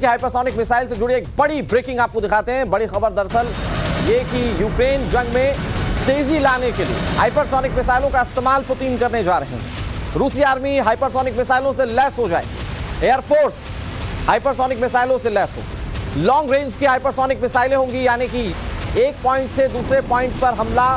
रूस की hypersonic missile से जुड़ी एक बड़ी ब्रेकिंग आपको दिखाते हैं। बड़ी खबर दरअसल ये कि यूक्रेन जंग में तेजी लाने के लिए हाइपरसोनिक मिसाइलों का इस्तेमाल पुतिन करने जा रहे हैं। रूसी आर्मी हाइपरसोनिक मिसाइलों से लैस हो जाए, एयरफोर्स हाइपरसोनिक मिसाइलों से लैस हो। लॉन्ग रेंज की हाइपरसोनिक मिसाइलें होंगी, यानी कि एक पॉइंट से दूसरे पॉइंट पर हमला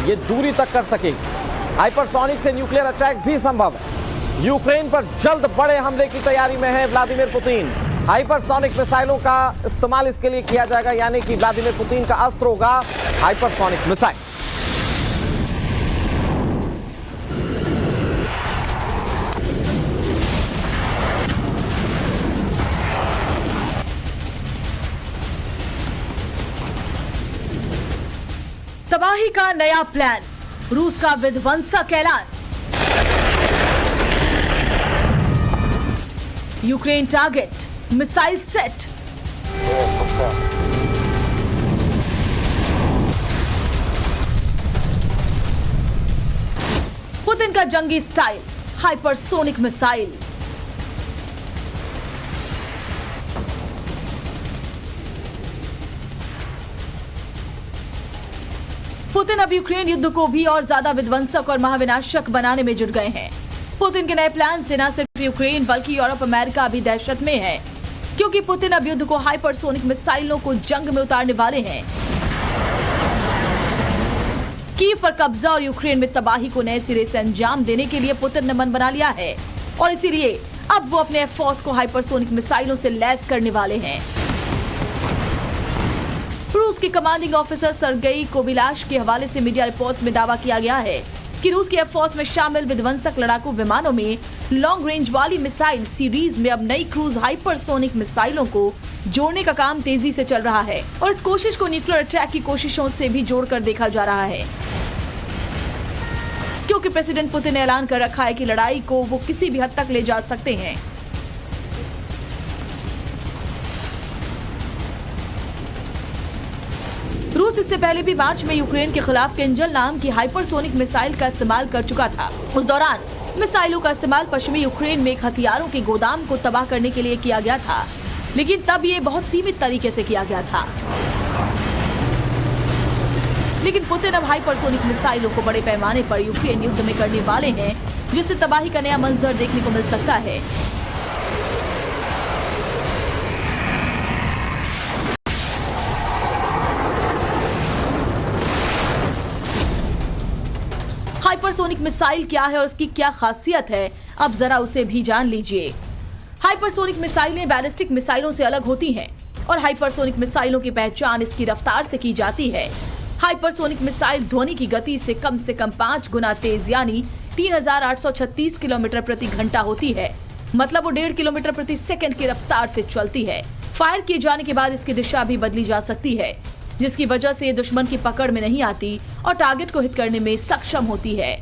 ये दूरी तक कर सकेगी। हाइपरसोनिक से न्यूक्लियर अटैक भी संभव है। यूक्रेन पर जल्द बड़े हमले की तैयारी में है व्लादिमीर पुतिन। हाइपरसोनिक मिसाइलों का इस्तेमाल इसके लिए किया जाएगा, यानी कि व्लादिमीर पुतिन का अस्त्र होगा हाइपरसोनिक मिसाइल। तबाही का नया प्लान, रूस का विध्वंसक ऐलान। Ukraine target, missile set. Putin का जंगी स्टाइल, हाइपरसोनिक मिसाइल। पुतिन अब यूक्रेन युद्ध को भी और ज्यादा विध्वंसक और महाविनाशक बनाने में जुट गए हैं। पुतिन के नए प्लान से न सिर्फ यूक्रेन बल्कि यूरोप, अमेरिका भी दहशत में है, क्योंकि पुतिन अब युद्ध को हाइपरसोनिक मिसाइलों को जंग में उतारने वाले हैं। कीव पर कब्जा और यूक्रेन में तबाही को नए सिरे से अंजाम देने के लिए पुतिन ने मन बना लिया है और इसीलिए अब वो अपने एयरफोर्स को हाइपरसोनिक मिसाइलों से लैस करने वाले हैं। रूस के कमांडिंग ऑफिसर सर्गेई कोबिलाश के हवाले से मीडिया रिपोर्ट्स में दावा किया गया है कि रूस की एयरफोर्स में शामिल विध्वंसक लड़ाकू विमानों में लॉन्ग रेंज वाली मिसाइल सीरीज में अब नई क्रूज हाइपरसोनिक मिसाइलों को जोड़ने का काम तेजी से चल रहा है और इस कोशिश को न्यूक्लियर अटैक की कोशिशों से भी जोड़कर देखा जा रहा है, क्योंकि प्रेसिडेंट पुतिन ने ऐलान कर रखा है कि लड़ाई को वो किसी भी हद तक ले जा सकते हैं। रूस इससे पहले भी मार्च में यूक्रेन के खिलाफ किंजल नाम की हाइपरसोनिक मिसाइल का इस्तेमाल कर चुका था। उस दौरान मिसाइलों का इस्तेमाल पश्चिमी यूक्रेन में एक हथियारों के गोदाम को तबाह करने के लिए किया गया था, लेकिन तब ये बहुत सीमित तरीके से किया गया था। लेकिन पुतिन अब हाइपरसोनिक मिसाइलों को बड़े पैमाने पर यूक्रेन युद्ध में करने वाले हैं, जिससे तबाही का नया मंजर देखने को मिल सकता है। हाइपरसोनिक मिसाइल क्या है और इसकी क्या खासियत है, अब जरा उसे भी जान लीजिए। हाइपरसोनिक मिसाइलें बैलिस्टिक मिसाइलों से अलग होती हैं और हाइपरसोनिक मिसाइलों की पहचान इसकी रफ्तार से की जाती है। हाइपरसोनिक मिसाइल ध्वनि की गति से कम 5 गुना तेज यानी 3836 किलोमीटर प्रति घंटा होती है। मतलब वो 1.5 किलोमीटर प्रति सेकंड की रफ्तार से चलती है। फायर किए जाने के बाद इसकी दिशा भी बदली जा सकती है, जिसकी वजह से ये दुश्मन की पकड़ में नहीं आती और टारगेट को हिट करने में सक्षम होती है।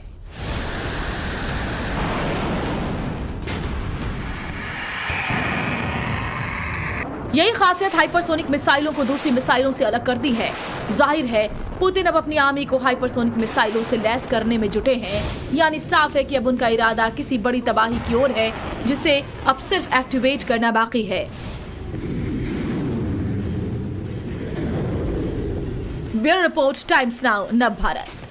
यही खासियत हाइपरसोनिक मिसाइलों को दूसरी मिसाइलों से अलग करती है। जाहिर है पुतिन अब अपनी आर्मी को हाइपरसोनिक मिसाइलों से लैस करने में जुटे हैं, यानी साफ है कि अब उनका इरादा किसी बड़ी तबाही की ओर है, जिसे अब सिर्फ एक्टिवेट करना बाकी है। ब्यूरो रिपोर्ट, टाइम्स नाउ, नव भारत।